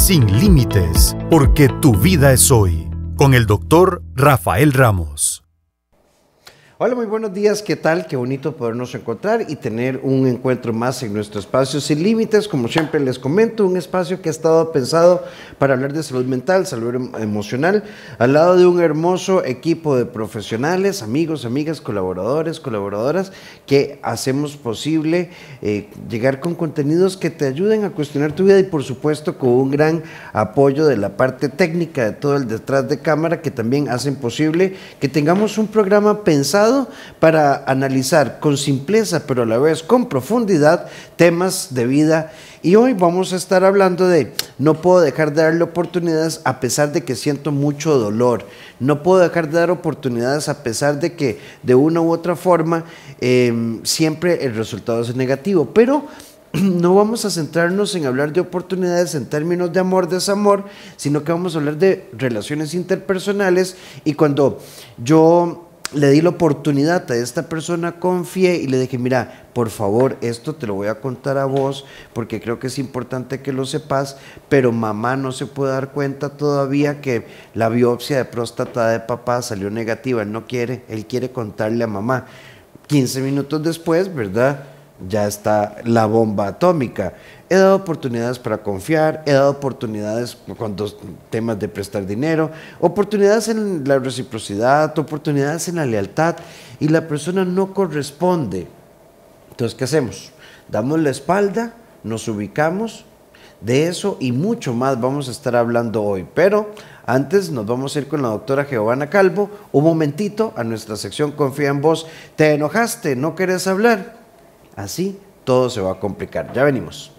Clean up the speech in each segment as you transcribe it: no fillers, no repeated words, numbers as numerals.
sin límites, porque tu vida es hoy. Con el doctor Rafael Ramos. Hola, muy buenos días, ¿qué tal? Qué bonito podernos encontrar y tener un encuentro más en nuestro espacio Sin Límites. Como siempre les comento, un espacio que ha estado pensado para hablar de salud mental, salud emocional, al lado de un hermoso equipo de profesionales, amigos, amigas, colaboradores, colaboradoras, que hacemos posible llegar con contenidos que te ayuden a cuestionar tu vida y por supuesto con un gran apoyo de la parte técnica, de todo el detrás de cámara, que también hacen posible que tengamos un programa pensado para analizar con simpleza, pero a la vez con profundidad, temas de vida. Y hoy vamos a estar hablando de no puedo dejar de darle oportunidades a pesar de que siento mucho dolor. No puedo dejar de dar oportunidades a pesar de que de una u otra forma siempre el resultado es negativo. Pero no vamos a centrarnos en hablar de oportunidades en términos de amor, desamor, sino que vamos a hablar de relaciones interpersonales. Y cuando yo le di la oportunidad a esta persona, confié y le dije, mira, por favor, esto te lo voy a contar a vos porque creo que es importante que lo sepas, pero mamá no se puede dar cuenta todavía que la biopsia de próstata de papá salió negativa, él no quiere, él quiere contarle a mamá. 15 minutos después, ¿verdad?, ya está la bomba atómica. He dado oportunidades para confiar, he dado oportunidades cuando temas de prestar dinero, oportunidades en la reciprocidad, oportunidades en la lealtad, y la persona no corresponde. Entonces, ¿qué hacemos? Damos la espalda, nos ubicamos. De eso y mucho más vamos a estar hablando hoy, pero antes nos vamos a ir con la doctora Giovanna Calvo un momentito a nuestra sección Confía en Vos. ¿Te enojaste? ¿No querés hablar? Así todo se va a complicar. Ya venimos.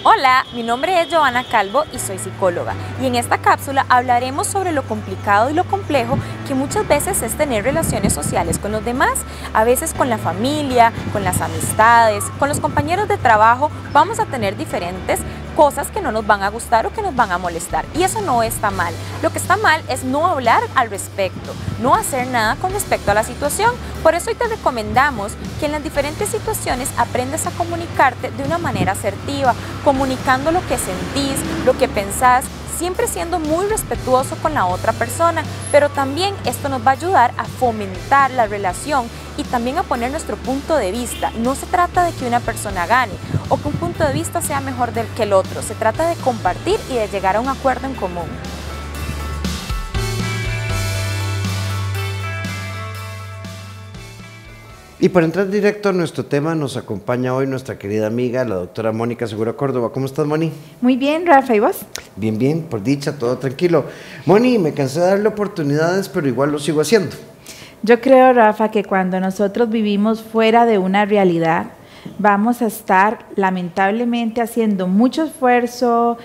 Hola, mi nombre es Giovanna Calvo y soy psicóloga, y en esta cápsula hablaremos sobre lo complicado y lo complejo que muchas veces es tener relaciones sociales con los demás, a veces con la familia, con las amistades, con los compañeros de trabajo. Vamos a tener diferentes cosas que no nos van a gustar o que nos van a molestar, y eso no está mal. Lo que está mal es no hablar al respecto, no hacer nada con respecto a la situación. Por eso hoy te recomendamos que en las diferentes situaciones aprendas a comunicarte de una manera asertiva, comunicando lo que sentís, lo que pensás, siempre siendo muy respetuoso con la otra persona, pero también esto nos va a ayudar a fomentar la relación y también a poner nuestro punto de vista. No se trata de que una persona gane o que un punto de vista sea mejor que el otro, se trata de compartir y de llegar a un acuerdo en común. Y para entrar directo a nuestro tema, nos acompaña hoy nuestra querida amiga, la doctora Mónica Segura Córdoba. ¿Cómo estás, Moni? Muy bien, Rafa, ¿y vos? Bien, bien, por dicha, todo tranquilo. Moni, me cansé de darle oportunidades, pero igual lo sigo haciendo. Yo creo, Rafa, que cuando nosotros vivimos fuera de una realidad, vamos a estar lamentablemente haciendo mucho esfuerzo,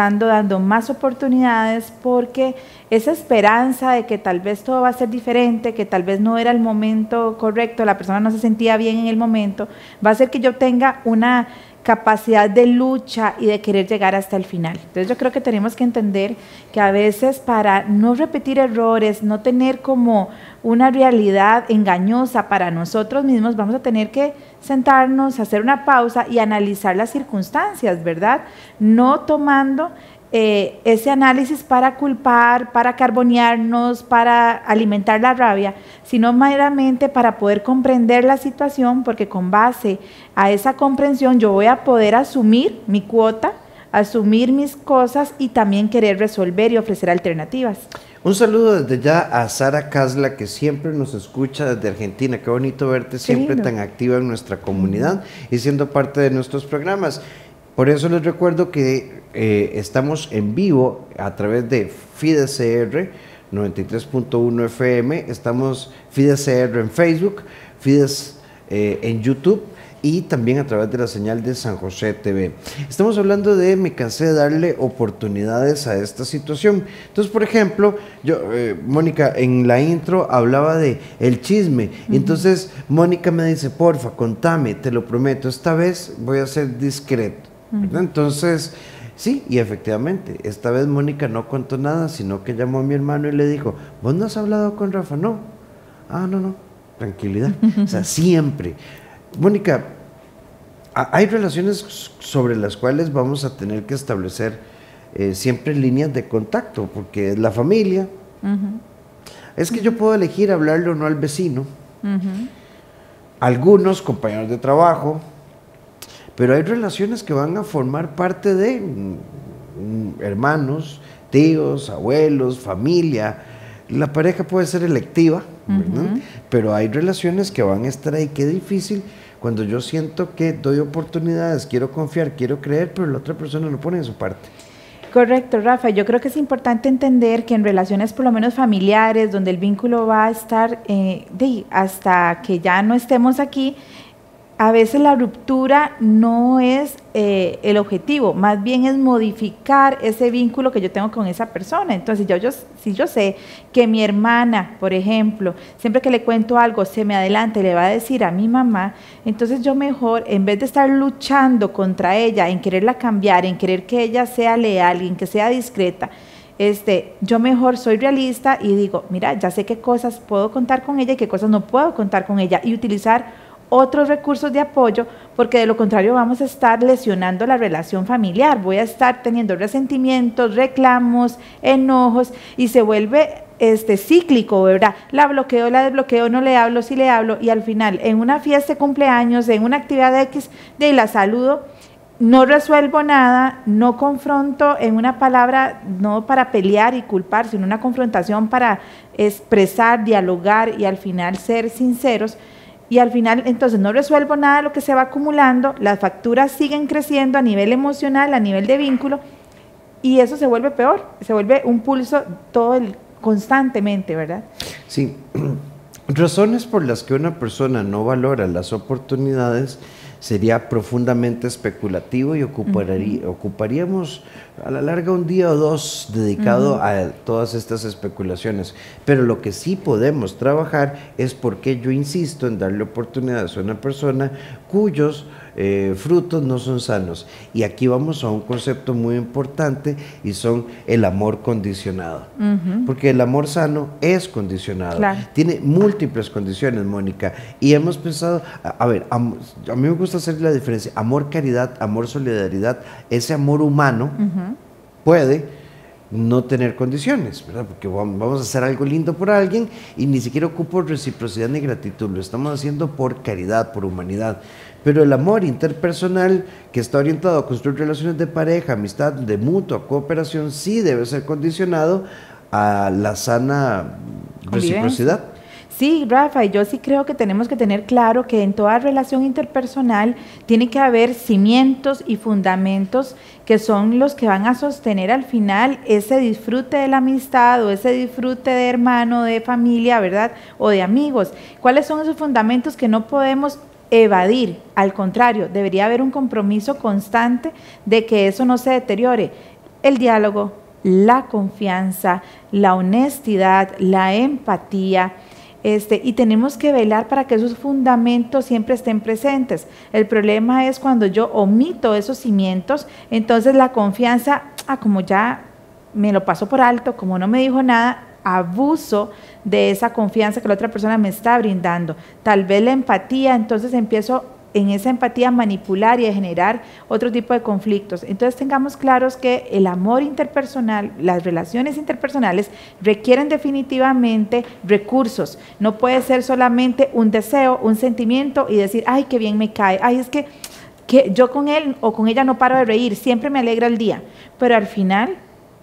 dando más oportunidades, porque esa esperanza de que tal vez todo va a ser diferente, que tal vez no era el momento correcto, la persona no se sentía bien en el momento, va a hacer que yo tenga una capacidad de lucha y de querer llegar hasta el final. Entonces yo creo que tenemos que entender que a veces, para no repetir errores, no tener como una realidad engañosa para nosotros mismos, vamos a tener que sentarnos, hacer una pausa y analizar las circunstancias, ¿verdad? No tomando ese análisis para culpar, para carbonearnos, para alimentar la rabia, sino meramente para poder comprender la situación, porque con base a esa comprensión yo voy a poder asumir mi cuota, asumir mis cosas y también querer resolver y ofrecer alternativas. Un saludo desde ya a Sara Casla, que siempre nos escucha desde Argentina. Qué bonito verte, siempre tan activa en nuestra comunidad y siendo parte de nuestros programas. Por eso les recuerdo que estamos en vivo a través de FidesCR 93.1 FM, estamos FidesCR en Facebook, Fides en YouTube y también a través de la señal de San José TV. Estamos hablando de me cansé de darle oportunidades a esta situación. Entonces, por ejemplo, yo, Mónica, en la intro hablaba de el chisme. Entonces, Mónica me dice, porfa, contame, te lo prometo, esta vez voy a ser discreto. Entonces, sí, y efectivamente, esta vez Mónica no contó nada, sino que llamó a mi hermano y le dijo, ¿vos no has hablado con Rafa? No. Ah, no, tranquilidad. O sea, siempre. Mónica, Hay relaciones sobre las cuales vamos a tener que establecer siempre líneas de contacto, porque la familia, es que yo puedo elegir hablarle o no al vecino, algunos compañeros de trabajo, pero hay relaciones que van a formar parte de hermanos, tíos, abuelos, familia. La pareja puede ser electiva, ¿verdad? Pero hay relaciones que van a estar ahí. Qué difícil cuando yo siento que doy oportunidades, quiero confiar, quiero creer, pero la otra persona no pone de su parte. Correcto, Rafa. Yo creo que es importante entender que en relaciones por lo menos familiares, donde el vínculo va a estar hasta que ya no estemos aquí, a veces la ruptura no es el objetivo, más bien es modificar ese vínculo que yo tengo con esa persona. Entonces, si yo sé que mi hermana, por ejemplo, siempre que le cuento algo, se me adelanta y le va a decir a mi mamá, entonces yo mejor, en vez de estar luchando contra ella, en quererla cambiar, en querer que ella sea leal, en que sea discreta, yo mejor soy realista y digo, mira, ya sé qué cosas puedo contar con ella y qué cosas no puedo contar con ella, y utilizar otros recursos de apoyo, porque de lo contrario vamos a estar lesionando la relación familiar, voy a estar teniendo resentimientos, reclamos, enojos, y se vuelve cíclico, ¿verdad? La bloqueo, la desbloqueo, no le hablo, sí le hablo, y al final en una fiesta de cumpleaños, en una actividad X, la saludo, no resuelvo nada, no confronto en una palabra, no para pelear y culpar, sino una confrontación para expresar, dialogar y al final ser sinceros. Y al final, entonces, no resuelvo nada de lo que se va acumulando, las facturas siguen creciendo a nivel emocional, a nivel de vínculo, y eso se vuelve peor, se vuelve un pulso constantemente, ¿verdad? Sí, razones por las que una persona no valora las oportunidades sería profundamente especulativo y ocuparíamos a la larga un día o dos dedicado a todas estas especulaciones. Pero lo que sí podemos trabajar es por qué yo insisto en darle oportunidades a una persona cuyos frutos no son sanos. Y aquí vamos a un concepto muy importante y son el amor condicionado. Porque el amor sano es condicionado. Claro. Tiene múltiples condiciones, Mónica. Y hemos pensado, a ver, a mí me gusta hacer la diferencia. Amor, caridad, amor, solidaridad. Ese amor humano puede no tener condiciones, ¿verdad? Porque vamos a hacer algo lindo por alguien y ni siquiera ocupo reciprocidad ni gratitud. Lo estamos haciendo por caridad, por humanidad. Pero el amor interpersonal, que está orientado a construir relaciones de pareja, amistad, de mutua cooperación, sí debe ser condicionado a la sana reciprocidad. Sí, Rafa, y yo sí creo que tenemos que tener claro que en toda relación interpersonal tiene que haber cimientos y fundamentos que son los que van a sostener al final ese disfrute de la amistad o ese disfrute de hermano, de familia, ¿verdad? O de amigos. ¿Cuáles son esos fundamentos que no podemos evadir? Al contrario, debería haber un compromiso constante de que eso no se deteriore. El diálogo, la confianza, la honestidad, la empatía, y tenemos que velar para que esos fundamentos siempre estén presentes. El problema es cuando yo omito esos cimientos, entonces la confianza, como ya me lo paso por alto, como no me dijo nada, abuso de esa confianza que la otra persona me está brindando. Tal vez la empatía, entonces empiezo en esa empatía a manipular y a generar otro tipo de conflictos. Entonces tengamos claros que el amor interpersonal, las relaciones interpersonales requieren definitivamente recursos. No puede ser solamente un deseo, un sentimiento y decir, ay, qué bien me cae, ay, es que yo con él o con ella no paro de reír, siempre me alegra el día. Pero al final,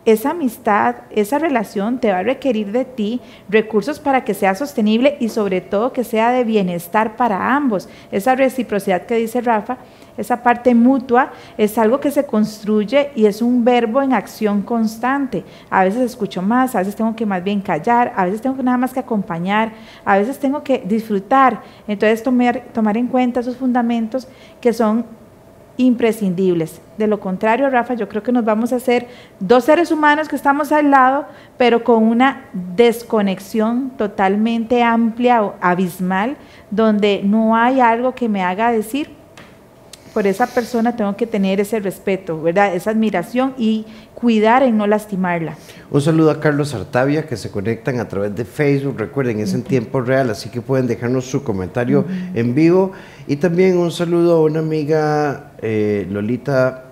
esa amistad, esa relación te va a requerir de ti recursos para que sea sostenible y sobre todo que sea de bienestar para ambos. Esa reciprocidad que dice Rafa, esa parte mutua, es algo que se construye y es un verbo en acción constante. A veces escucho más, a veces tengo que más bien callar, a veces tengo que nada más que acompañar, a veces tengo que disfrutar. Entonces tomar en cuenta esos fundamentos que son imprescindibles. De lo contrario, Rafa, yo creo que nos vamos a hacer dos seres humanos que estamos al lado, pero con una desconexión totalmente amplia o abismal, donde no hay algo que me haga decir, por esa persona tengo que tener ese respeto, ¿verdad? Esa admiración y cuidar en no lastimarla. Un saludo a Carlos Artavia, que se conectan a través de Facebook. Recuerden, es en tiempo real, así que pueden dejarnos su comentario en vivo. Y también un saludo a una amiga, Lolita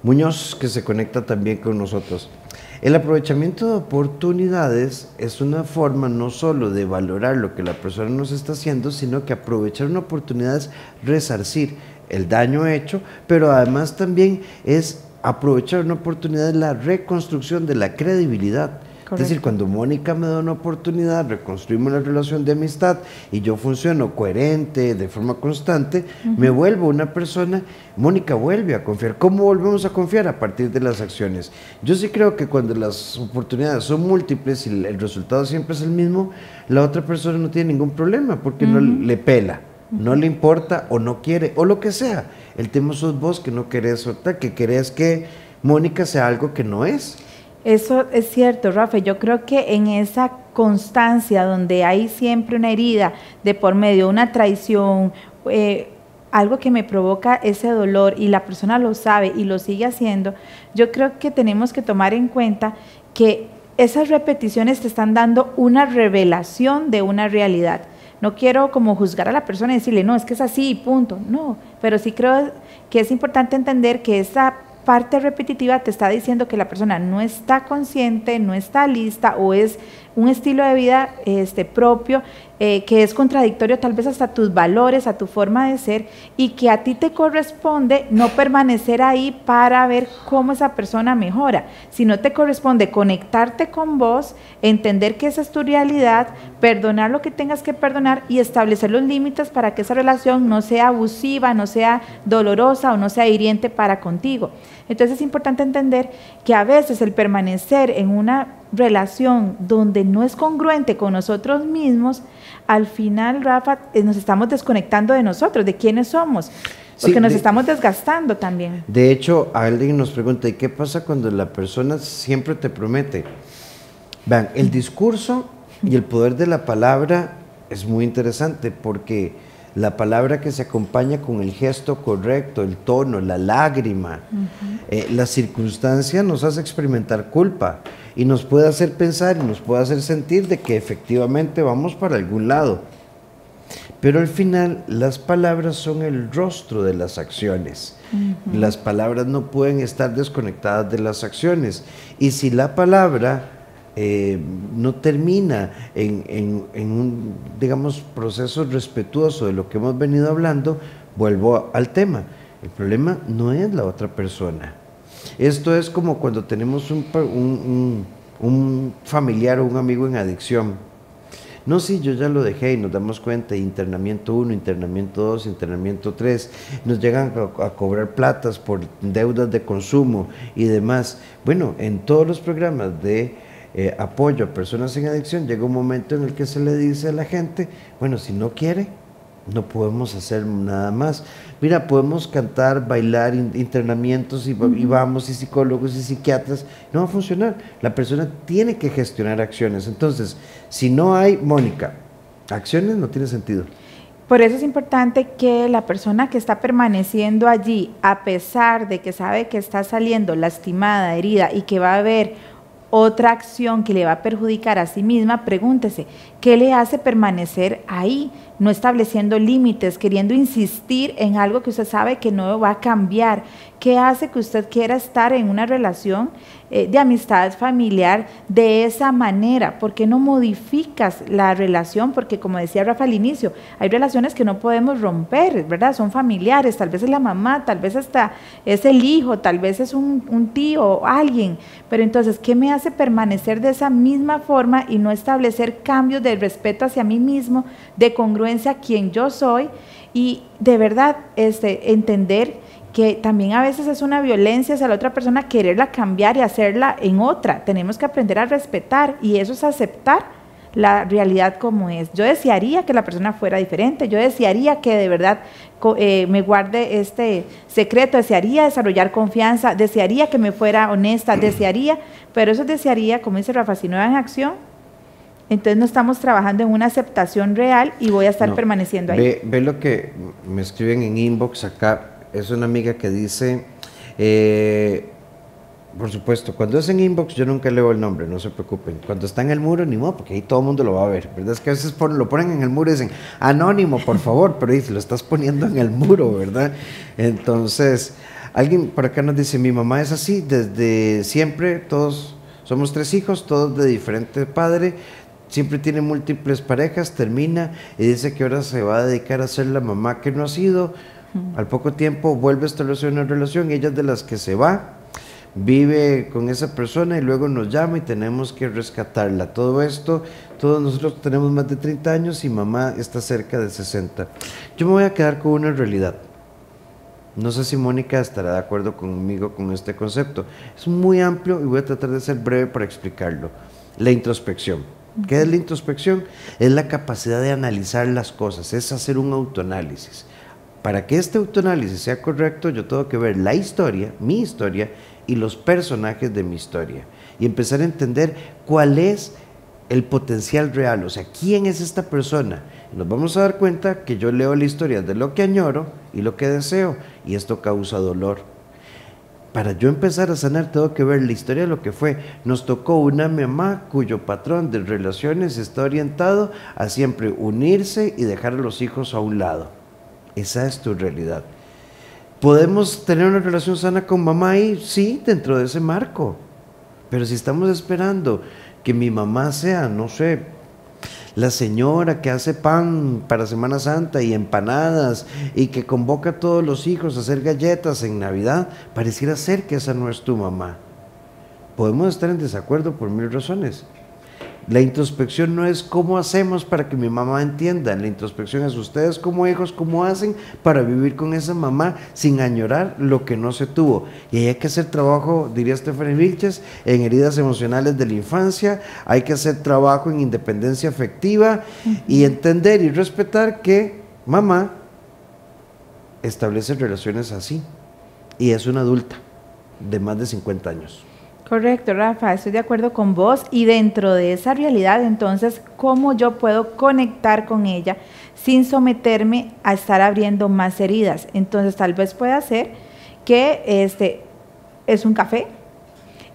Muñoz, que se conecta también con nosotros. El aprovechamiento de oportunidades es una forma no solo de valorar lo que la persona nos está haciendo, sino que aprovechar una oportunidad es resarcir el daño hecho, pero además también es aprovechar una oportunidad de la reconstrucción de la credibilidad. Correcto. Es decir, cuando Mónica me da una oportunidad, reconstruimos la relación de amistad y yo funciono coherente, de forma constante, me vuelvo una persona, Mónica vuelve a confiar. ¿Cómo volvemos a confiar? A partir de las acciones. Yo sí creo que cuando las oportunidades son múltiples y el resultado siempre es el mismo, la otra persona no tiene ningún problema porque no le pela, no le importa o no quiere o lo que sea. El tema sos vos que no querés soltar, que querés que Mónica sea algo que no es. Eso es cierto, Rafa. Yo creo que en esa constancia donde hay siempre una herida de por medio, una traición, algo que me provoca ese dolor y la persona lo sabe y lo sigue haciendo, yo creo que tenemos que tomar en cuenta que esas repeticiones te están dando una revelación de una realidad. No quiero como juzgar a la persona y decirle, no, es que es así y punto. No, pero sí creo que es importante entender que esa parte repetitiva te está diciendo que la persona no está consciente, no está lista o es un estilo de vida propio que es contradictorio tal vez hasta a tus valores, a tu forma de ser y que a ti te corresponde no permanecer ahí para ver cómo esa persona mejora, sino te corresponde conectarte con vos, entender que esa es tu realidad, perdonar lo que tengas que perdonar y establecer los límites para que esa relación no sea abusiva, no sea dolorosa o no sea hiriente para contigo. Entonces es importante entender que a veces el permanecer en una relación donde no es congruente con nosotros mismos, al final, Rafa, nos estamos desconectando de nosotros, de quiénes somos, porque sí, nos estamos desgastando también. De hecho, alguien nos pregunta, ¿y qué pasa cuando la persona siempre te promete? Vean, el discurso y el poder de la palabra es muy interesante, porque la palabra que se acompaña con el gesto correcto, el tono, la lágrima, la circunstancia nos hace experimentar culpa y nos puede hacer pensar y nos puede hacer sentir de que efectivamente vamos para algún lado. Pero al final las palabras son el rostro de las acciones. Las palabras no pueden estar desconectadas de las acciones. Y si la palabra no termina en un, digamos, proceso respetuoso de lo que hemos venido hablando, vuelvo al tema. El problema no es la otra persona. Esto es como cuando tenemos un familiar o un amigo en adicción. No, sí, yo ya lo dejé y nos damos cuenta, internamiento 1, internamiento 2, internamiento 3, nos llegan a cobrar platas por deudas de consumo y demás. Bueno, en todos los programas de apoyo a personas en adicción llega un momento en el que se le dice a la gente, bueno, si no quiere, no podemos hacer nada más. Mira, podemos cantar, bailar, internamientos y vamos, y psicólogos y psiquiatras, no va a funcionar. La persona tiene que gestionar acciones. Entonces, si no hay, Mónica, acciones, no tiene sentido. Por eso es importante que la persona que está permaneciendo allí, a pesar de que sabe que está saliendo lastimada, herida y que va a haber otra acción que le va a perjudicar a sí misma, pregúntese, ¿qué le hace permanecer ahí? No estableciendo límites, queriendo insistir en algo que usted sabe que no va a cambiar. ¿Qué hace que usted quiera estar en una relación de amistad familiar de esa manera? ¿Por qué no modificas la relación? Porque como decía Rafa al inicio, hay relaciones que no podemos romper, ¿verdad? Son familiares, tal vez es la mamá, tal vez hasta es el hijo, tal vez es un tío o alguien. Pero entonces, ¿qué me hace permanecer de esa misma forma y no establecer cambios de respeto hacia mí mismo, de congruencia a quien yo soy? Y de verdad, entender que también a veces es una violencia hacia la otra persona quererla cambiar y hacerla en otra. Tenemos que aprender a respetar y eso es aceptar la realidad como es. Yo desearía que la persona fuera diferente, yo desearía que de verdad me guarde este secreto, desearía desarrollar confianza, desearía que me fuera honesta, desearía, pero eso desearía, como dice Rafa, si no va en acción, Entonces no estamos trabajando en una aceptación real y voy a estar permaneciendo ahí. Ve lo que me escriben en inbox acá. Es una amiga que dice, por supuesto, cuando es en inbox yo nunca leo el nombre, no se preocupen. Cuando está en el muro, ni modo, porque ahí todo el mundo lo va a ver, ¿verdad? Es que a veces lo ponen en el muro y dicen, anónimo, por favor, pero ahí lo estás poniendo en el muro, ¿verdad? Entonces, alguien por acá nos dice, mi mamá es así, desde siempre, todos somos 3 hijos, todos de diferente padre, siempre tiene múltiples parejas, termina y dice que ahora se va a dedicar a ser la mamá que no ha sido. Al poco tiempo vuelve a establecer una relación y ella es de las que se va, vive con esa persona y luego nos llama y tenemos que rescatarla. Todo esto, todos nosotros tenemos más de 30 años y mamá está cerca de 60. Yo me voy a quedar con una realidad. No sé si Mónica estará de acuerdo conmigo con este concepto. Es muy amplio y voy a tratar de ser breve para explicarlo. La introspección. ¿Qué es la introspección? Es la capacidad de analizar las cosas, es hacer un autoanálisis. Para que este autoanálisis sea correcto, yo tengo que ver la historia, mi historia, y los personajes de mi historia. Y empezar a entender cuál es el potencial real, o sea, quién es esta persona. Y nos vamos a dar cuenta que yo leo la historia de lo que añoro y lo que deseo, y esto causa dolor. Para yo empezar a sanar tengo que ver la historia de lo que fue. Nos tocó una mamá cuyo patrón de relaciones está orientado a siempre unirse y dejar a los hijos a un lado. Esa es tu realidad. ¿Podemos tener una relación sana con mamá ahí? Sí, dentro de ese marco. Pero si estamos esperando que mi mamá sea, no sé, la señora que hace pan para Semana Santa y empanadas y que convoca a todos los hijos a hacer galletas en Navidad, pareciera ser que esa no es tu mamá. Podemos estar en desacuerdo por 1000 razones. La introspección no es cómo hacemos para que mi mamá entienda. La introspección es ustedes como hijos, cómo hacen para vivir con esa mamá sin añorar lo que no se tuvo. Y ahí hay que hacer trabajo, diría Stephanie Vilches, en heridas emocionales de la infancia. Hay que hacer trabajo en independencia afectiva y entender y respetar que mamá establece relaciones así. Y es una adulta de más de 50 años. Correcto, Rafa, estoy de acuerdo con vos y dentro de esa realidad, entonces, ¿cómo yo puedo conectar con ella sin someterme a estar abriendo más heridas? Entonces, tal vez pueda ser que es un café,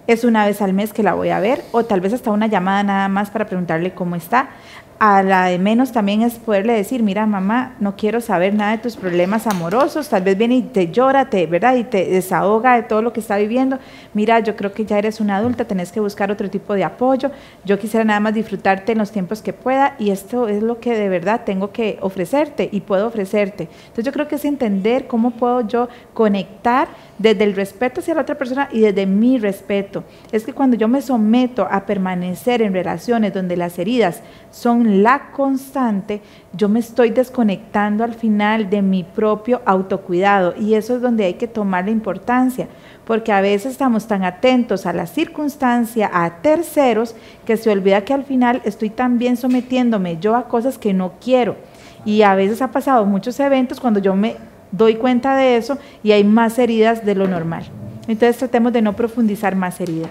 es una vez al mes que la voy a ver o tal vez hasta una llamada nada más para preguntarle cómo está. A la de menos también es poderle decir, mira mamá, no quiero saber nada de tus problemas amorosos, tal vez viene y te llora, ¿verdad? Y te desahoga de todo lo que está viviendo. Mira, yo creo que ya eres una adulta, tenés que buscar otro tipo de apoyo, yo quisiera nada más disfrutarte en los tiempos que pueda y esto es lo que de verdad tengo que ofrecerte y puedo ofrecerte. Entonces yo creo que es entender cómo puedo yo conectar desde el respeto hacia la otra persona y desde mi respeto. Es que cuando yo me someto a permanecer en relaciones donde las heridas son la constante, yo me estoy desconectando al final de mi propio autocuidado y eso es donde hay que tomar la importancia, porque a veces estamos tan atentos a la circunstancia, a terceros, que se olvida que al final estoy también sometiéndome yo a cosas que no quiero y a veces ha pasado muchos eventos cuando yo me doy cuenta de eso y hay más heridas de lo normal. Entonces tratemos de no profundizar más heridas.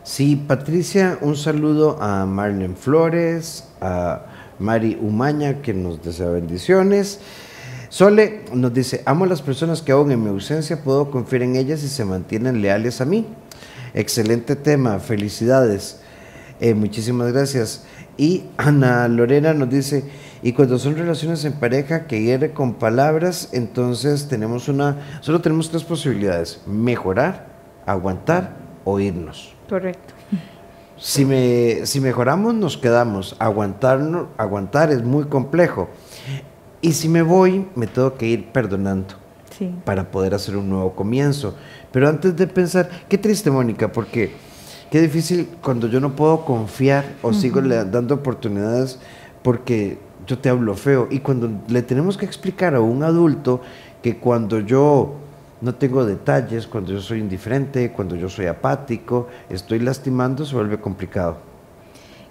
Sí, Patricia, un saludo a Marlene Flores, a Mari Umaña, que nos desea bendiciones. Sole nos dice, amo a las personas que aún en mi ausencia puedo confiar en ellas y se mantienen leales a mí. Excelente tema, felicidades. Muchísimas gracias. Y Ana Lorena nos dice, y cuando son relaciones en pareja que hiere con palabras, entonces solo tenemos 3 posibilidades: mejorar, aguantar o irnos. Correcto. Si mejoramos, nos quedamos. Aguantar es muy complejo. Y si me voy, me tengo que ir perdonando para poder hacer un nuevo comienzo. Pero antes de pensar, qué triste, Mónica, porque qué difícil cuando yo no puedo confiar o sigo dando oportunidades porque yo te hablo feo. Y cuando le tenemos que explicar a un adulto que cuando yo no tengo detalles, cuando yo soy indiferente, cuando yo soy apático, estoy lastimando, se vuelve complicado.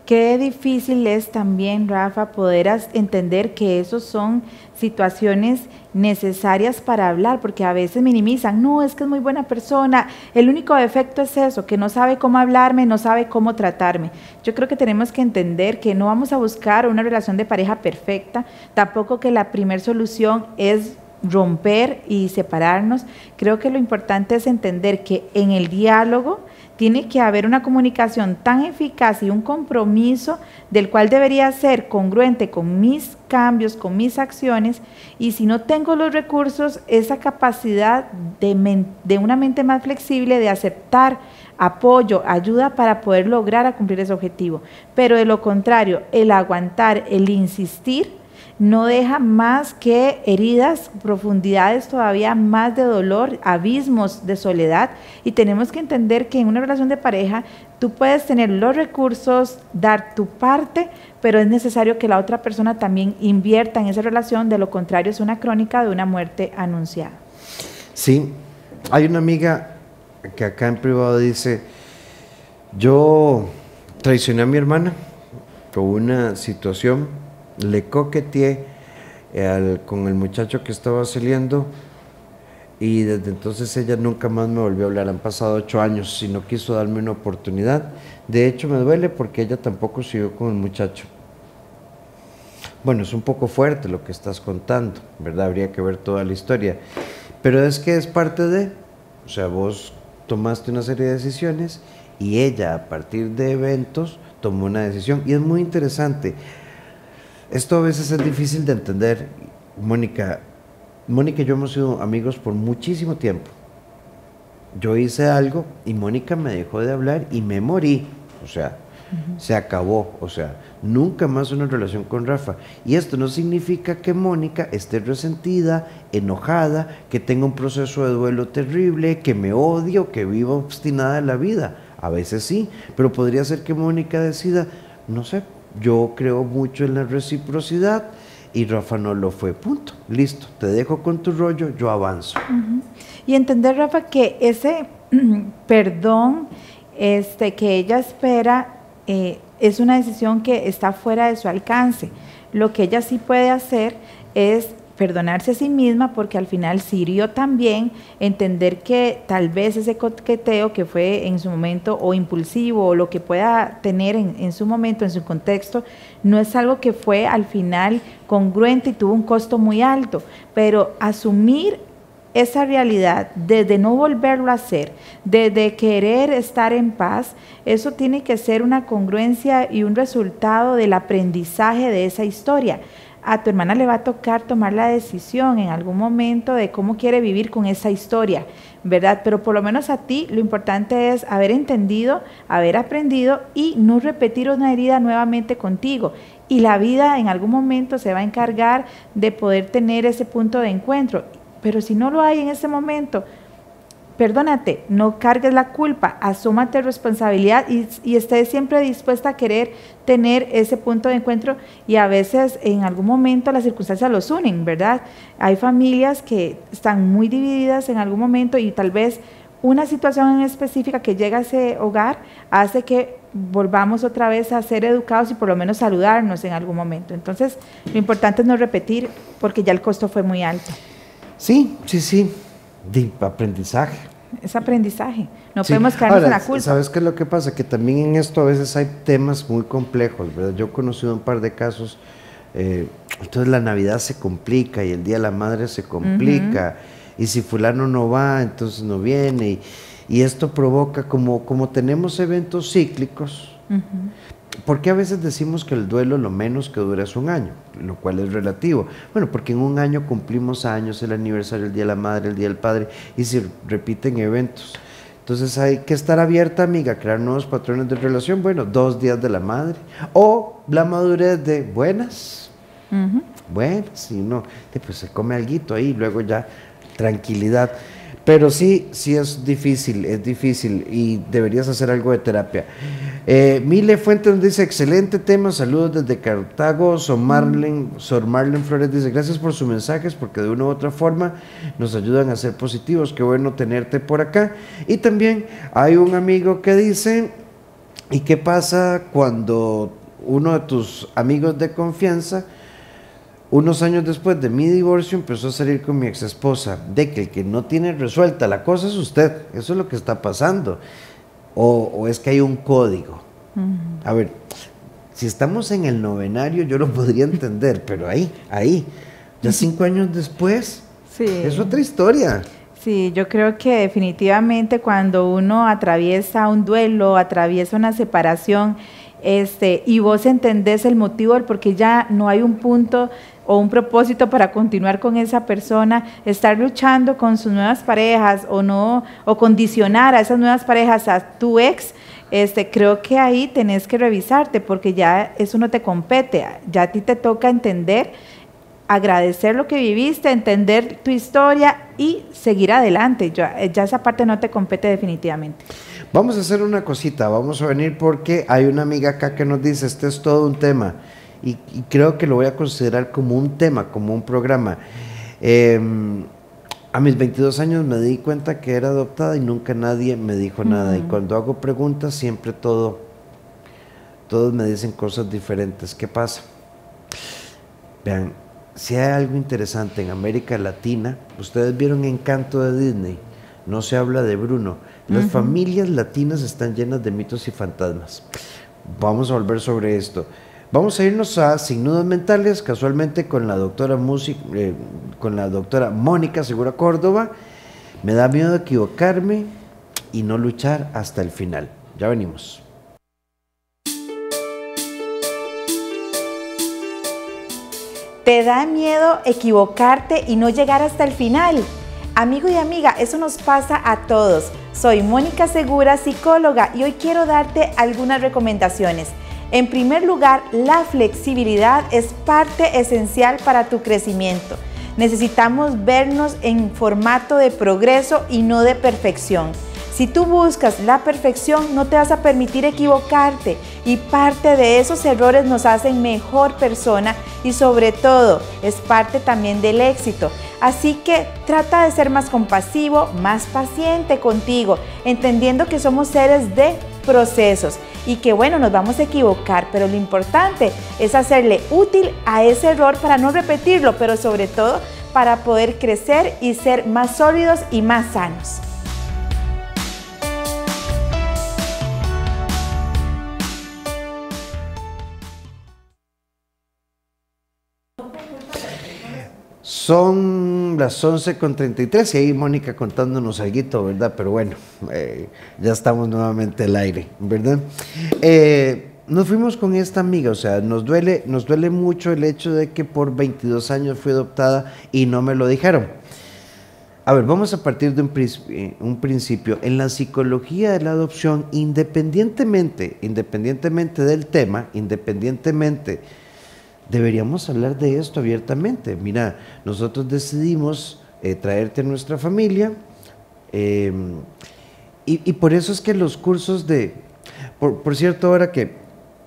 qué difícil es también, Rafa, poder entender que esos son situaciones necesarias para hablar, porque a veces minimizan, no, es que es muy buena persona, el único defecto es eso, que no sabe cómo hablarme, no sabe cómo tratarme. Yo creo que tenemos que entender que no vamos a buscar una relación de pareja perfecta, tampoco que la primer solución es romper y separarnos. Creo que lo importante es entender que en el diálogo tiene que haber una comunicación tan eficaz y un compromiso del cual debería ser congruente con mis cambios, con mis acciones, y si no tengo los recursos, esa capacidad de una mente más flexible, de aceptar apoyo, ayuda para poder lograr cumplir ese objetivo. Pero de lo contrario, el aguantar, el insistir, no deja más que heridas, profundidades todavía más de dolor, abismos de soledad, y tenemos que entender que en una relación de pareja tú puedes tener los recursos, dar tu parte, pero es necesario que la otra persona también invierta en esa relación, de lo contrario es una crónica de una muerte anunciada. Sí, hay una amiga que acá en privado dice, yo traicioné a mi hermana por una situación, le coqueteé con el muchacho que estaba saliendo y desde entonces ella nunca más me volvió a hablar. Han pasado 8 años y no quiso darme una oportunidad. De hecho me duele porque ella tampoco siguió con el muchacho. Bueno, es un poco fuerte lo que estás contando, ¿verdad? Habría que ver toda la historia, pero es que es parte de, o sea, vos tomaste una serie de decisiones y ella a partir de eventos tomó una decisión, y es muy interesante. Esto a veces es difícil de entender. Mónica y yo hemos sido amigos por muchísimo tiempo. Yo hice algo y Mónica me dejó de hablar y me morí, o sea, se acabó, o sea, nunca más una relación con Rafa. Y esto no significa que Mónica esté resentida, enojada, que tenga un proceso de duelo terrible, que me odio, que viva obstinada en la vida. A veces sí, pero podría ser que Mónica decida, no sé, yo creo mucho en la reciprocidad y Rafa no lo fue, punto, listo, te dejo con tu rollo, yo avanzo. Y entender, Rafa, que ese perdón que ella espera es una decisión que está fuera de su alcance. Lo que ella sí puede hacer es perdonarse a sí misma, porque al final sirvió también entender que tal vez ese coqueteo que fue en su momento o impulsivo o lo que pueda tener en su momento, en su contexto, no es algo que fue al final congruente y tuvo un costo muy alto, pero asumir esa realidad, desde no volverlo a hacer, desde querer estar en paz, eso tiene que ser una congruencia y un resultado del aprendizaje de esa historia. A tu hermana le va a tocar tomar la decisión en algún momento de cómo quiere vivir con esa historia, ¿verdad? Pero por lo menos a ti lo importante es haber entendido, haber aprendido y no repetir una herida nuevamente contigo. Y la vida en algún momento se va a encargar de poder tener ese punto de encuentro. Pero si no lo hay en ese momento, perdónate, no cargues la culpa, asúmate responsabilidad y estés siempre dispuesta a querer tener ese punto de encuentro, y a veces en algún momento las circunstancias los unen, ¿verdad? Hay familias que están muy divididas en algún momento y tal vez una situación en específica que llega a ese hogar hace que volvamos otra vez a ser educados y por lo menos saludarnos en algún momento. Entonces, lo importante es no repetir porque ya el costo fue muy alto. Sí, de aprendizaje. Es aprendizaje, no podemos quedarnos en la culpa. ¿Sabes qué es lo que pasa? Que también en esto a veces hay temas muy complejos, ¿verdad? Yo he conocido un par de casos, entonces la Navidad se complica y el Día de la Madre se complica, y si fulano no va, entonces no viene, y esto provoca, como tenemos eventos cíclicos, ¿por qué a veces decimos que el duelo lo menos que dura es un año? Lo cual es relativo. Bueno, porque en un año cumplimos años, el aniversario, el Día de la Madre, el Día del Padre, y se repiten eventos. Entonces hay que estar abierta, amiga, a crear nuevos patrones de relación. Bueno, 2 días de la madre, o la madurez de buenas, buenas, y no, pues se come alguito ahí, luego ya tranquilidad. Pero sí es difícil y deberías hacer algo de terapia. Mile Fuentes nos dice, excelente tema, saludos desde Cartago. Sor Marlen Flores dice, gracias por sus mensajes porque de una u otra forma nos ayudan a ser positivos, qué bueno tenerte por acá. Y también hay un amigo que dice, ¿Y qué pasa cuando uno de tus amigos de confianza, unos años después de mi divorcio, empezó a salir con mi ex esposa? De que el que no tiene resuelta la cosa es usted, eso es lo que está pasando. O es que hay un código. A ver, si estamos en el novenario yo lo podría entender, pero ahí, ya 5 años después, Sí. es otra historia. Sí, yo creo que definitivamente cuando uno atraviesa un duelo, atraviesa una separación, y vos entendés el motivo del por qué ya no hay un punto o un propósito para continuar con esa persona, estar luchando con sus nuevas parejas o no, o condicionar a esas nuevas parejas a tu ex, creo que ahí tenés que revisarte porque ya eso no te compete, ya a ti te toca entender, agradecer lo que viviste, entender tu historia y seguir adelante. Ya esa parte no te compete definitivamente. Vamos a hacer una cosita, vamos a venir porque hay una amiga acá que nos dice, este es todo un tema y creo que lo voy a considerar como un tema, como un programa. A mis 22 años me di cuenta que era adoptada y nunca nadie me dijo nada, y cuando hago preguntas siempre todos me dicen cosas diferentes. ¿Qué pasa? Vean, si hay algo interesante en América Latina, ustedes vieron Encanto de Disney, no se habla de Bruno. Las familias latinas están llenas de mitos y fantasmas. Vamos a volver sobre esto. Vamos a irnos a Sin Nudos Mentales, casualmente con la doctora Mónica Segura Córdoba. Me da miedo equivocarme y no luchar hasta el final. Ya venimos. ¿Te da miedo equivocarte y no llegar hasta el final? Amigo y amiga, eso nos pasa a todos. Soy Mónica Segura, psicóloga, y hoy quiero darte algunas recomendaciones. En primer lugar, la flexibilidad es parte esencial para tu crecimiento. Necesitamos vernos en formato de progreso y no de perfección. Si tú buscas la perfección, no te vas a permitir equivocarte, y parte de esos errores nos hacen mejor persona y sobre todo es parte también del éxito. Así que trata de ser más compasivo, más paciente contigo, entendiendo que somos seres de procesos y que bueno, nos vamos a equivocar, pero lo importante es hacerle útil a ese error para no repetirlo, pero sobre todo para poder crecer y ser más sólidos y más sanos. Son las 11:33 y ahí Mónica contándonos algo, ¿verdad? Pero bueno, ya estamos nuevamente al aire, ¿verdad? Nos fuimos con esta amiga, o sea, nos duele mucho el hecho de que por 22 años fui adoptada y no me lo dijeron. A ver, vamos a partir de un principio. En la psicología de la adopción, independientemente del tema, deberíamos hablar de esto abiertamente. Mira, nosotros decidimos traerte a nuestra familia y por eso es que los cursos por cierto, ahora que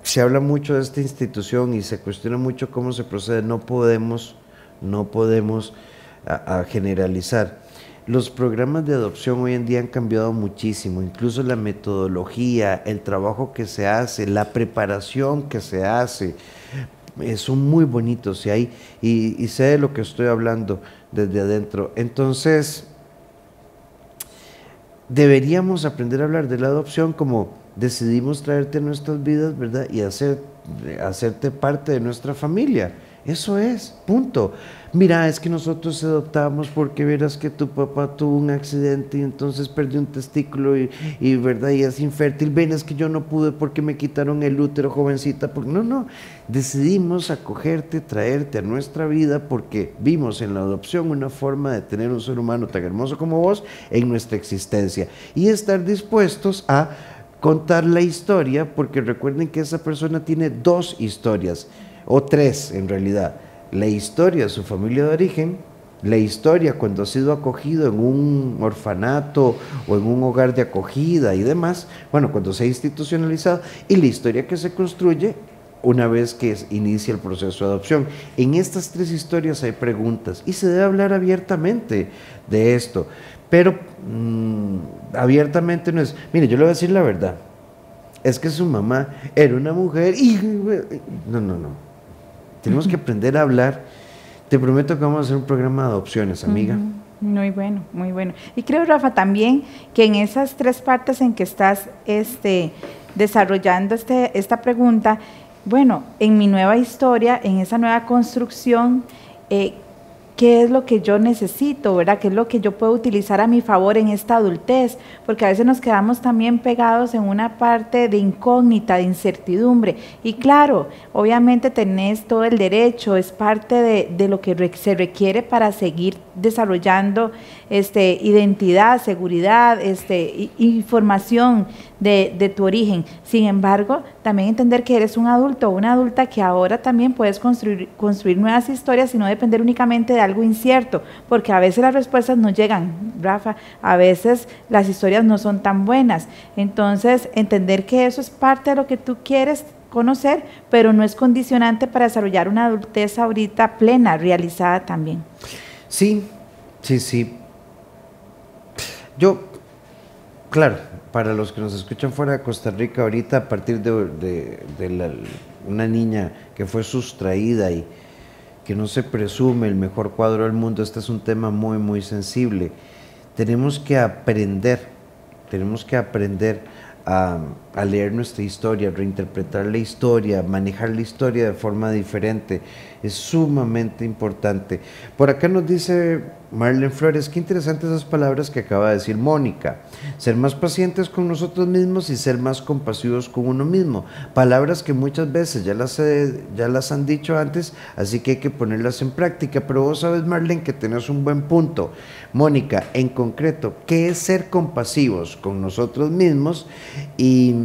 se habla mucho de esta institución y se cuestiona mucho cómo se procede, no podemos generalizar. Los programas de adopción hoy en día han cambiado muchísimo, incluso la metodología, el trabajo que se hace, la preparación que se hace, son muy bonitos y sé de lo que estoy hablando desde adentro. Entonces, deberíamos aprender a hablar de la adopción como decidimos traerte a nuestras vidas, ¿verdad? Y hacerte parte de nuestra familia. Eso es, punto. Mira, es que nosotros adoptamos porque verás que tu papá tuvo un accidente y entonces perdió un testículo y ¿verdad? Y es infértil. Ven, es que yo no pude porque me quitaron el útero, jovencita. No, decidimos acogerte, traerte a nuestra vida porque vimos en la adopción una forma de tener un ser humano tan hermoso como vos en nuestra existencia y estar dispuestos a contar la historia, porque recuerden que esa persona tiene 2 historias, o 3 en realidad: la historia de su familia de origen, la historia cuando ha sido acogido en un orfanato o en un hogar de acogida y demás, bueno, cuando se ha institucionalizado, y la historia que se construye una vez que inicia el proceso de adopción. En estas 3 historias hay preguntas y se debe hablar abiertamente de esto, pero abiertamente no es, mire, yo le voy a decir la verdad, es que su mamá era una mujer y... No, no, no. Tenemos que aprender a hablar. Te prometo que vamos a hacer un programa de adopciones, amiga. Muy bueno, muy bueno. Y creo, Rafa, también que en esas 3 partes en que estás desarrollando esta pregunta, bueno, en mi nueva historia, en esa nueva construcción, ¿qué es lo que yo necesito, verdad? ¿Qué es lo que yo puedo utilizar a mi favor en esta adultez? Porque a veces nos quedamos también pegados en una parte de incógnita, de incertidumbre. Y claro, obviamente tenés todo el derecho, es parte de lo que se requiere para seguir desarrollando identidad, seguridad, información de tu origen. Sin embargo, también entender que eres un adulto o una adulta que ahora también puedes construir nuevas historias y no depender únicamente de algo incierto, porque a veces las respuestas no llegan, Rafa, a veces las historias no son tan buenas. Entonces, entender que eso es parte de lo que tú quieres conocer, pero no es condicionante para desarrollar una adultez ahorita plena, realizada también. Sí, sí, sí. Yo, claro, para los que nos escuchan fuera de Costa Rica ahorita, a partir de una niña que fue sustraída y que no se presume el mejor cuadro del mundo, este es un tema muy, muy sensible. Tenemos que aprender a leer nuestra historia, reinterpretar la historia, manejar la historia de forma diferente. Es sumamente importante. Por acá nos dice Marlene Flores, qué interesantes esas palabras que acaba de decir Mónica. Ser más pacientes con nosotros mismos y ser más compasivos con uno mismo. Palabras que muchas veces ya las han dicho antes, así que hay que ponerlas en práctica. Pero vos sabes, Marlene, que tenés un buen punto. Mónica, en concreto, ¿qué es ser compasivos con nosotros mismos y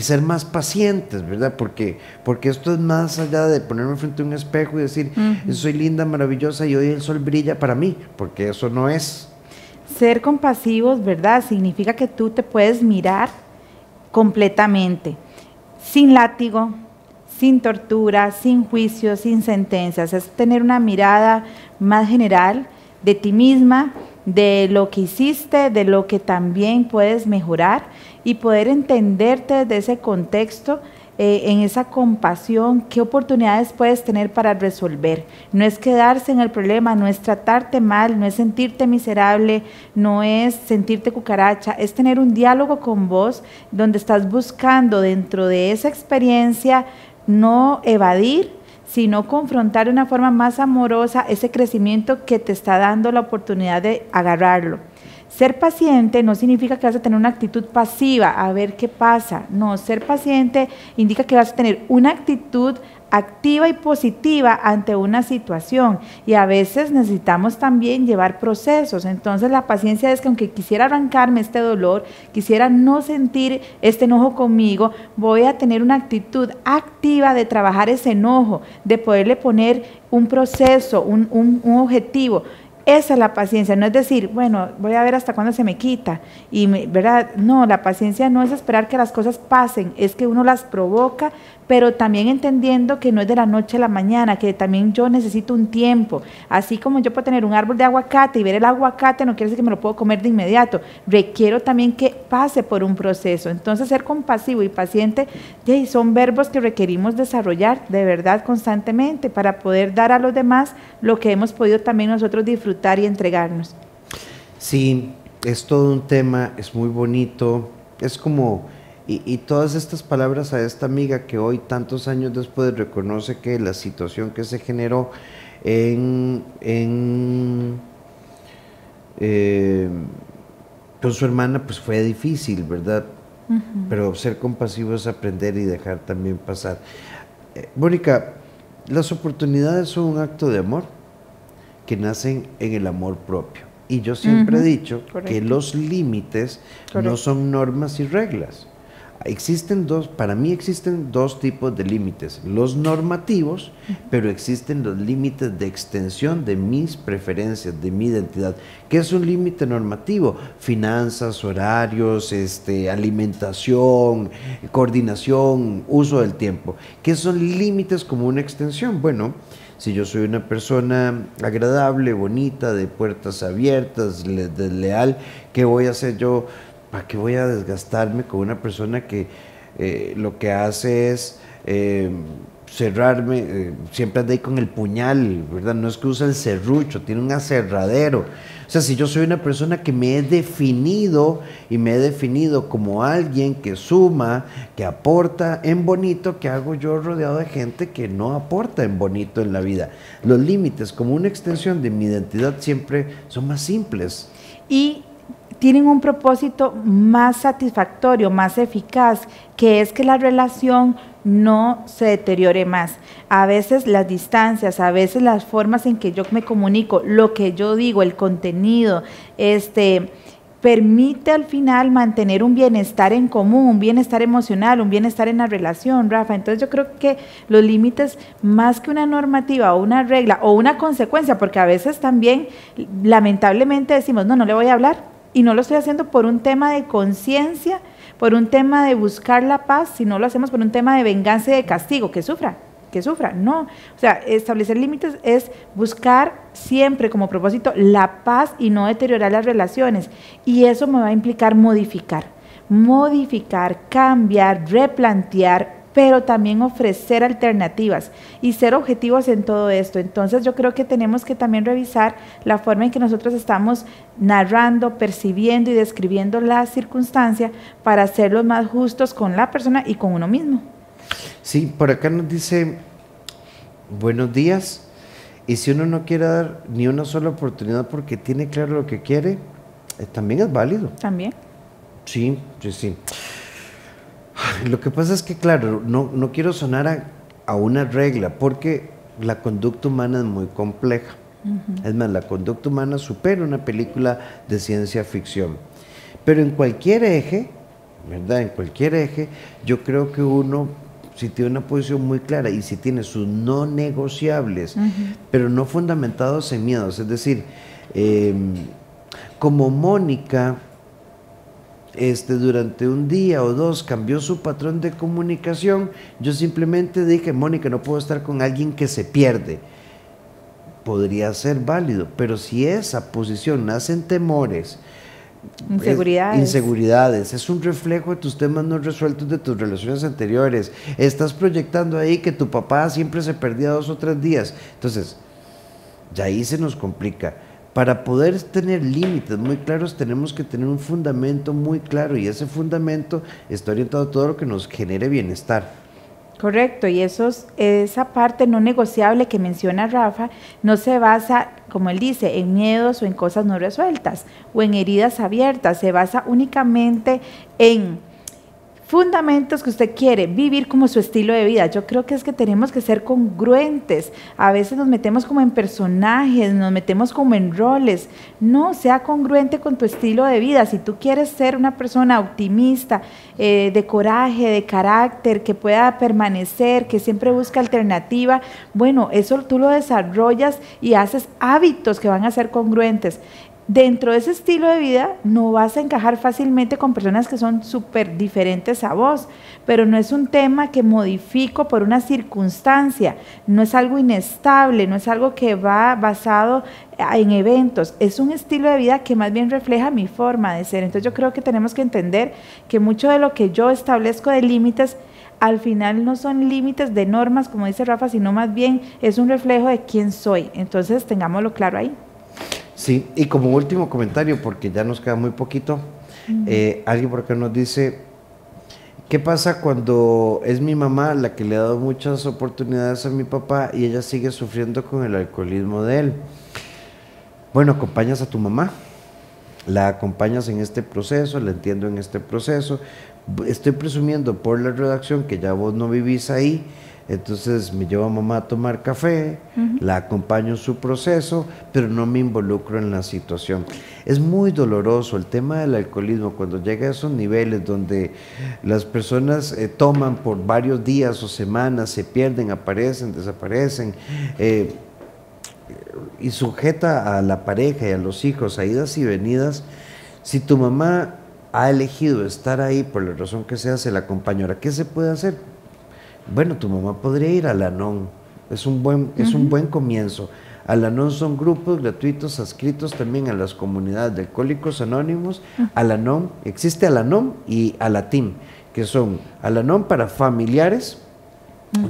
ser más pacientes, ¿verdad? Porque esto es más allá de ponerme frente a un espejo y decir, soy linda, maravillosa y hoy el sol brilla para mí, porque eso no es. Ser compasivos, ¿verdad? Significa que tú te puedes mirar completamente, sin látigo, sin tortura, sin juicio, sin sentencias. Es tener una mirada más general de ti misma, de lo que hiciste, de lo que también puedes mejorar y poder entenderte desde ese contexto, en esa compasión, qué oportunidades puedes tener para resolver. No es quedarse en el problema, no es tratarte mal, no es sentirte miserable, no es sentirte cucaracha, es tener un diálogo con vos donde estás buscando dentro de esa experiencia no evadir, sino confrontar de una forma más amorosa ese crecimiento que te está dando la oportunidad de agarrarlo. Ser paciente no significa que vas a tener una actitud pasiva, a ver qué pasa. No, ser paciente indica que vas a tener una actitud activa y positiva ante una situación, y a veces necesitamos también llevar procesos. Entonces la paciencia es que aunque quisiera arrancarme este dolor, quisiera no sentir este enojo conmigo, voy a tener una actitud activa de trabajar ese enojo, de poderle poner un proceso, un objetivo. Esa es la paciencia, no es decir, bueno, voy a ver hasta cuándo se me quita, ¿verdad? No, la paciencia no es esperar que las cosas pasen, es que uno las provoca, pero también entendiendo que no es de la noche a la mañana, que también yo necesito un tiempo. Así como yo puedo tener un árbol de aguacate y ver el aguacate, no quiere decir que me lo puedo comer de inmediato, requiero también que pase por un proceso. Entonces ser compasivo y paciente son verbos que requerimos desarrollar de verdad constantemente para poder dar a los demás lo que hemos podido también nosotros disfrutar y entregarnos. Sí, es todo un tema, es muy bonito, es como... Y todas estas palabras a esta amiga que hoy, tantos años después, reconoce que la situación que se generó con su hermana, pues fue difícil, ¿verdad? Pero ser compasivo es aprender y dejar también pasar. Mónica, las oportunidades son un acto de amor que nacen en el amor propio. Y yo siempre he dicho que los límites no son normas y reglas. Para mí existen dos tipos de límites, los normativos, pero existen los límites de extensión de mis preferencias, de mi identidad. ¿Qué es un límite normativo? Finanzas, horarios, alimentación, coordinación, uso del tiempo. ¿Qué son límites como una extensión? Bueno, si yo soy una persona agradable, bonita, de puertas abiertas, leal, ¿qué voy a hacer yo? ¿para qué voy a desgastarme con una persona que lo que hace es cerrarme? Siempre anda ahí con el puñal, ¿verdad? No es que usa el serrucho, tiene un aserradero. O sea, si yo soy una persona que me he definido y me he definido como alguien que suma, que aporta en bonito, ¿qué hago yo rodeado de gente que no aporta en bonito en la vida? Los límites, como una extensión de mi identidad, siempre son más simples. Y tienen un propósito más satisfactorio, más eficaz, que es que la relación no se deteriore más. A veces las distancias, a veces las formas en que yo me comunico, lo que yo digo, el contenido, permite al final mantener un bienestar en común, un bienestar emocional, un bienestar en la relación, Rafa. Entonces yo creo que los límites, más que una normativa o una regla o una consecuencia, porque a veces también lamentablemente decimos, no le voy a hablar, y no lo estoy haciendo por un tema de conciencia, por un tema de buscar la paz, sino lo hacemos por un tema de venganza y de castigo, que sufra, no. O sea, establecer límites es buscar siempre como propósito la paz y no deteriorar las relaciones, y eso me va a implicar modificar, cambiar, replantear, pero también ofrecer alternativas y ser objetivos en todo esto. Entonces yo creo que tenemos que también revisar la forma en que nosotros estamos narrando, percibiendo y describiendo la circunstancia para serlos más justos con la persona y con uno mismo. Sí, por acá nos dice, buenos días, y si uno no quiere dar ni una sola oportunidad porque tiene claro lo que quiere, también es válido. También. Sí. Lo que pasa es que, claro, no quiero sonar a una regla, porque la conducta humana es muy compleja. Es más, la conducta humana supera una película de ciencia ficción. Pero en cualquier eje, ¿verdad? En cualquier eje, yo creo que uno, si tiene una posición muy clara y si tiene sus no negociables, pero no fundamentados en miedos, es decir, como Mónica, durante un día o dos cambió su patrón de comunicación, yo simplemente dije, Mónica, no puedo estar con alguien que se pierde. Podría ser válido, pero si esa posición nace en temores, inseguridades, es un reflejo de tus temas no resueltos de tus relaciones anteriores, estás proyectando ahí que tu papá siempre se perdía 2 o 3 días, entonces ya ahí se nos complica. Para poder tener límites muy claros tenemos que tener un fundamento muy claro, y ese fundamento está orientado a todo lo que nos genere bienestar. Correcto, y esa parte no negociable que menciona Rafa no se basa, como él dice, en miedos o en cosas no resueltas o en heridas abiertas, se basa únicamente en fundamentos que usted quiere vivir como su estilo de vida. Yo creo que es que tenemos que ser congruentes. A veces nos metemos como en personajes, nos metemos como en roles. No, sea congruente con tu estilo de vida. Si tú quieres ser una persona optimista, de coraje, de carácter, que pueda permanecer, que siempre busca alternativa, bueno, eso tú lo desarrollas y haces hábitos que van a ser congruentes. Dentro de ese estilo de vida no vas a encajar fácilmente con personas que son súper diferentes a vos, pero no es un tema que modifico por una circunstancia, no es algo inestable, no es algo que va basado en eventos, es un estilo de vida que más bien refleja mi forma de ser. Entonces yo creo que tenemos que entender que mucho de lo que yo establezco de límites, al final no son límites de normas, como dice Rafa, sino más bien es un reflejo de quién soy. Entonces tengámoslo claro ahí. Sí, y como último comentario, porque ya nos queda muy poquito, alguien por acá nos dice, ¿qué pasa cuando es mi mamá la que le ha dado muchas oportunidades a mi papá y ella sigue sufriendo con el alcoholismo de él? Bueno, acompañas a tu mamá, la acompañas en este proceso, la entiendo en este proceso, estoy presumiendo por la redacción que ya vos no vivís ahí, entonces me llevo a mamá a tomar café, la acompaño en su proceso, pero no me involucro en la situación. Es muy doloroso el tema del alcoholismo cuando llega a esos niveles donde las personas toman por varios días o semanas, se pierden, aparecen, desaparecen, y sujeta a la pareja y a los hijos a idas y venidas. Si tu mamá ha elegido estar ahí por la razón que sea, se la acompaña. Ahora, ¿qué se puede hacer? Bueno, tu mamá podría ir a la NON, es un buen comienzo. Al-Anon son grupos gratuitos adscritos también a las comunidades de Alcohólicos Anónimos. Al-Anon, existe Al-Anon y Alatim, que son Al-Anon para familiares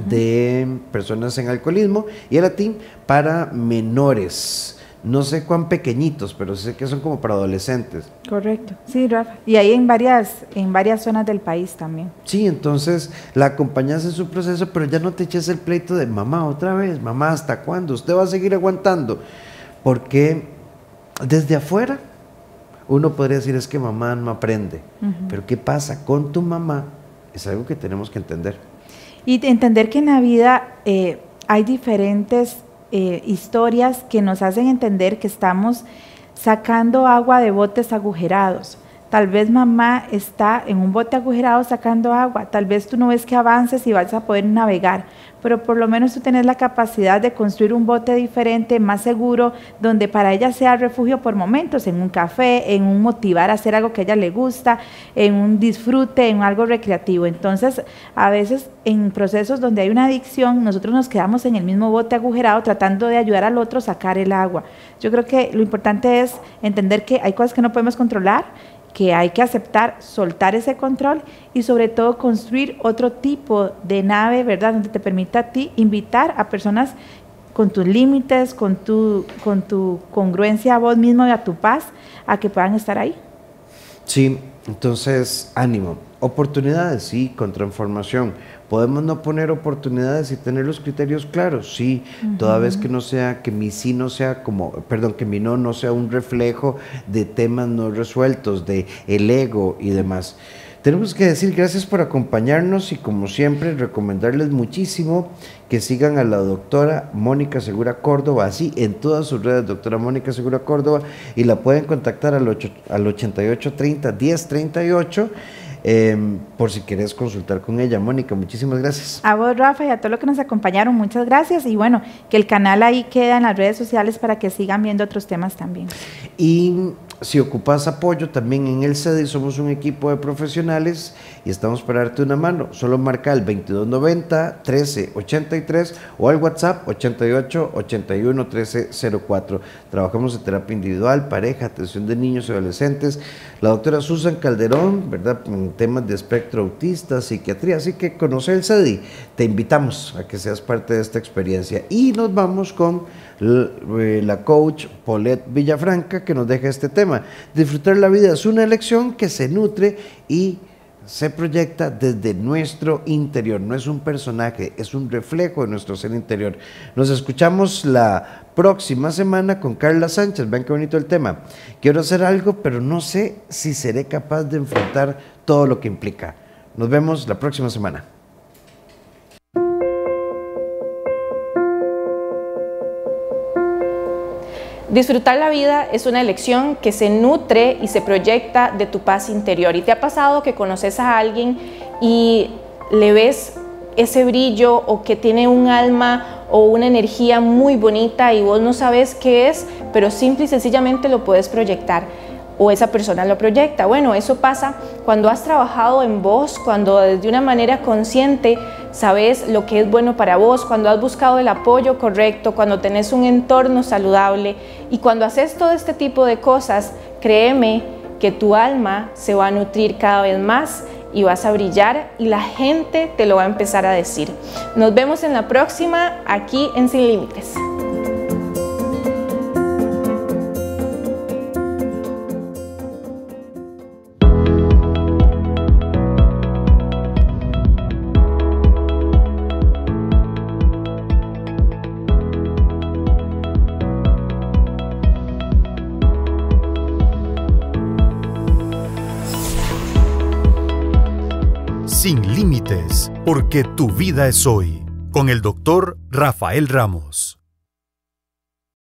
de personas en alcoholismo y Alatim para menores. No sé cuán pequeñitos, pero sé que son como para adolescentes. Correcto, sí, Rafa. Y ahí en varias zonas del país también. Sí, entonces la acompañas en su proceso, pero ya no te eches el pleito de mamá otra vez, mamá, ¿hasta cuándo? Usted va a seguir aguantando. Porque desde afuera uno podría decir es que mamá no aprende. Pero ¿qué pasa con tu mamá? Es algo que tenemos que entender. Y entender que en la vida hay diferentes historias que nos hacen entender que estamos sacando agua de botes agujerados. Tal vez mamá está en un bote agujerado sacando agua, tal vez tú no ves que avances y vas a poder navegar, pero por lo menos tú tienes la capacidad de construir un bote diferente, más seguro, donde para ella sea refugio por momentos, en un café, en un motivar a hacer algo que a ella le gusta, en un disfrute, en algo recreativo. Entonces, a veces en procesos donde hay una adicción, nosotros nos quedamos en el mismo bote agujerado tratando de ayudar al otro a sacar el agua. Yo creo que lo importante es entender que hay cosas que no podemos controlar, que hay que aceptar, soltar ese control y sobre todo construir otro tipo de nave, ¿verdad? Donde te permita a ti invitar a personas con tus límites, con tu congruencia a vos mismo y a tu paz, a que puedan estar ahí. Sí, entonces ánimo. Oportunidades, sí, con transformación. Podemos no poner oportunidades y tener los criterios claros, sí, toda vez que no sea, que mi sí no sea como, perdón, que mi no sea un reflejo de temas no resueltos, de el ego y demás. Tenemos que decir gracias por acompañarnos y como siempre recomendarles muchísimo que sigan a la doctora Mónica Segura Córdoba, así en todas sus redes, doctora Mónica Segura Córdoba, y la pueden contactar al 8830-1038. Por si querés consultar con ella. Mónica, muchísimas gracias. A vos, Rafa, y a todos los que nos acompañaron, muchas gracias. Y bueno, que el canal ahí queda en las redes sociales para que sigan viendo otros temas también. Y si ocupas apoyo, también en el CEDI somos un equipo de profesionales y estamos para darte una mano. Solo marca el 2290-1383 o al WhatsApp 88-81-1304. Trabajamos en terapia individual, pareja, atención de niños y adolescentes. La doctora Susan Calderón, ¿verdad?, en temas de espectro autista, psiquiatría. Así que conoce el CEDI. Te invitamos a que seas parte de esta experiencia. Y nos vamos con la coach Paulette Villafranca, que nos deja este tema. Disfrutar la vida es una elección que se nutre y se proyecta desde nuestro interior. No es un personaje, es un reflejo de nuestro ser interior. Nos escuchamos la próxima semana con Carla Sánchez. Vean qué bonito el tema. Quiero hacer algo, pero no sé si seré capaz de enfrentar todo lo que implica. Nos vemos la próxima semana. Disfrutar la vida es una elección que se nutre y se proyecta de tu paz interior. ¿Y te ha pasado que conoces a alguien y le ves ese brillo o que tiene un alma o una energía muy bonita y vos no sabes qué es, pero simple y sencillamente lo puedes proyectar? O esa persona lo proyecta. Bueno, eso pasa cuando has trabajado en vos, cuando de una manera consciente sabes lo que es bueno para vos, cuando has buscado el apoyo correcto, cuando tenés un entorno saludable y cuando haces todo este tipo de cosas, créeme que tu alma se va a nutrir cada vez más y vas a brillar y la gente te lo va a empezar a decir. Nos vemos en la próxima aquí en Sin Límites. Sin Límites, porque tu vida es hoy, con el doctor Rafael Ramos.